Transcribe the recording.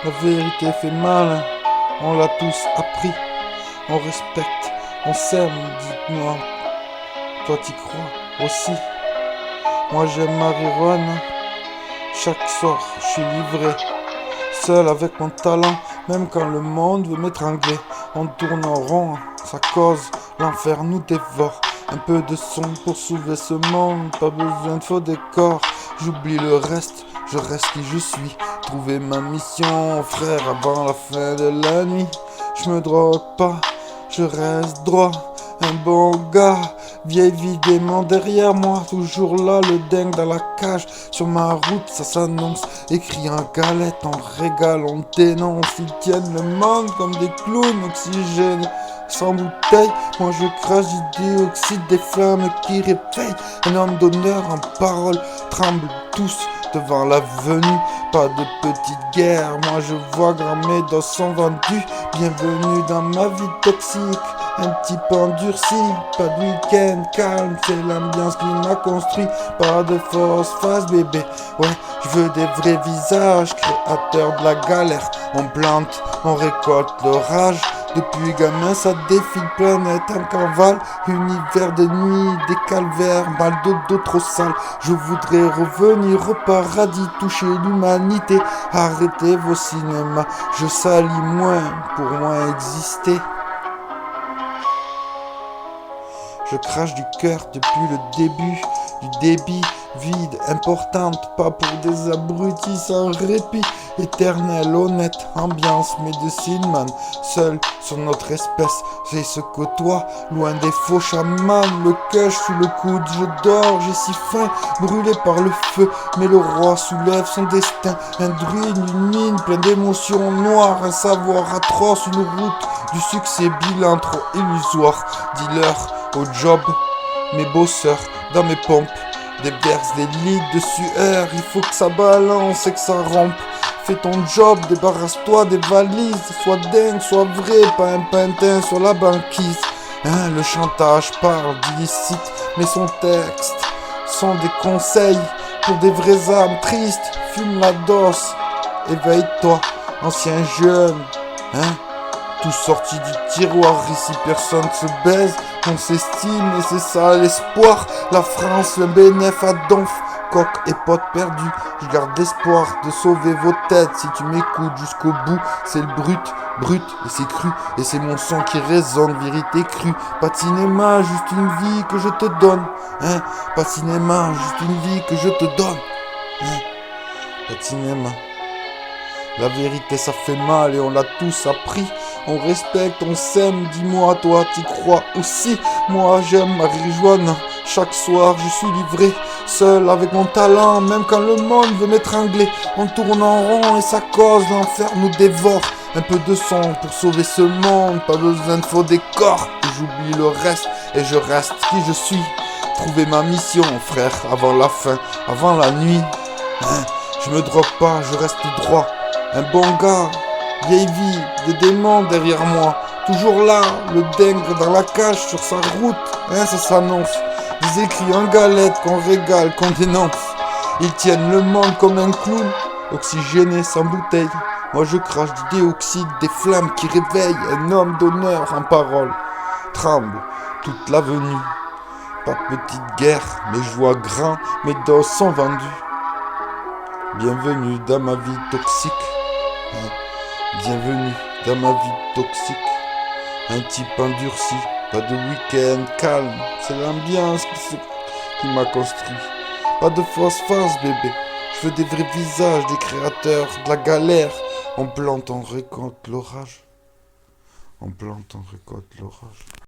La vérité fait mal, on l'a tous appris. On respecte, on s'aime, dites-moi. Toi t'y crois aussi. Moi j'aime marijuana. Chaque soir je suis livré, seul avec mon talent. Même quand le monde veut m'étrangler, on tourne en rond, ça cause, l'enfer nous dévore. Un peu de son pour sauver ce monde, pas besoin de faux décors. J'oublie le reste, je reste qui je suis. Trouver ma mission, frère, avant la fin de la nuit. Je me drogue pas, je reste droit, un bon gars. Vieille vie démon derrière moi, toujours là, le dingue dans la cage. Sur ma route, ça s'annonce, écrit en galette, on régale, on dénonce. Ils tiennent le monde comme des clowns, oxygène sans bouteille. Moi je crache du dioxyde, des flammes qui réveillent. Un homme d'honneur en parole, tremble tous devant la venue. Pas de petite guerre, moi je vois grand mes dos sont vendus. Bienvenue dans ma vie toxique, un petit peu endurci. Pas de week-end calme, c'est l'ambiance qui m'a construit. Pas de fausse face bébé, ouais, je veux des vrais visages, créateurs de la galère. On plante, on récolte l'orage. Depuis gamin ça défile, planète en cavale. Univers de nuit, des calvaires, mal de dos trop sale. Je voudrais revenir au paradis, toucher l'humanité. Arrêtez vos cinémas, je salis moins pour moins exister. Je crache du cœur depuis le début, du débit, vide, importante, pas pour des abrutis sans répit. Éternel, honnête, ambiance, médecine man, seul sur notre espèce, j'ai ce côtoie, loin des faux chamans, le cœur sous le coude, je dors, j'ai si faim, brûlé par le feu, mais le roi soulève son destin, un druide, une mine, plein d'émotions noires, un savoir atroce, une route du succès bilan trop illusoire, dis-leur au job, mes bosseurs, dans mes pompes, déverse des litres de sueur, il faut que ça balance et que ça rompe. Fais ton job, débarrasse-toi des valises, sois dingue, sois vrai, pas un pantin sur la banquise. Hein, le chantage parle d'illicite, mais son texte sont des conseils pour des vraies âmes tristes. Fume la dose, éveille-toi, ancien jeune, hein. Tout sorti du tiroir, ici personne se baise, on s'estime et c'est ça l'espoir. La France, le bénéf à donf, coq et pote perdu. Je garde l'espoir de sauver vos têtes si tu m'écoutes jusqu'au bout. C'est le brut et c'est cru. Et c'est mon sang qui résonne, vérité crue. Pas de cinéma, juste une vie que je te donne. Hein? Pas de cinéma, juste une vie que je te donne. Hein? Pas de cinéma. La vérité ça fait mal et on l'a tous appris. On respecte, on s'aime, dis-moi toi t'y crois aussi. Moi j'aime marijuana, chaque soir je suis livré, seul avec mon talent. Même quand le monde veut m'étrangler, on tourne en rond et ça cause, l'enfer nous dévore. Un peu de son pour sauver ce monde, pas besoin de faux décors. J'oublie le reste et je reste qui je suis. Trouver ma mission frère, avant la fin, avant la nuit. Hein, je me drogue pas, je reste droit. Un bon gars, vieille vie, des démons derrière moi. Toujours là, le dingue dans la cage sur sa route, hein, ça s'annonce. Des écrits en galette qu'on régale, qu'on dénonce. Ils tiennent le monde comme un clown, oxygéné sans bouteille. Moi je crache du dioxyde, des flammes qui réveillent. Un homme d'honneur en parole tremble toute l'avenue. Pas de petite guerre, mais je vois grand, mes doses sont vendues. Bienvenue dans ma vie toxique. Bienvenue dans ma vie toxique. Un type endurci, pas de week-end calme. C'est l'ambiance qui m'a construit. Pas de fausse face bébé. Je veux des vrais visages, des créateurs de la galère. On plante, on récolte l'orage. On plante, on récolte l'orage.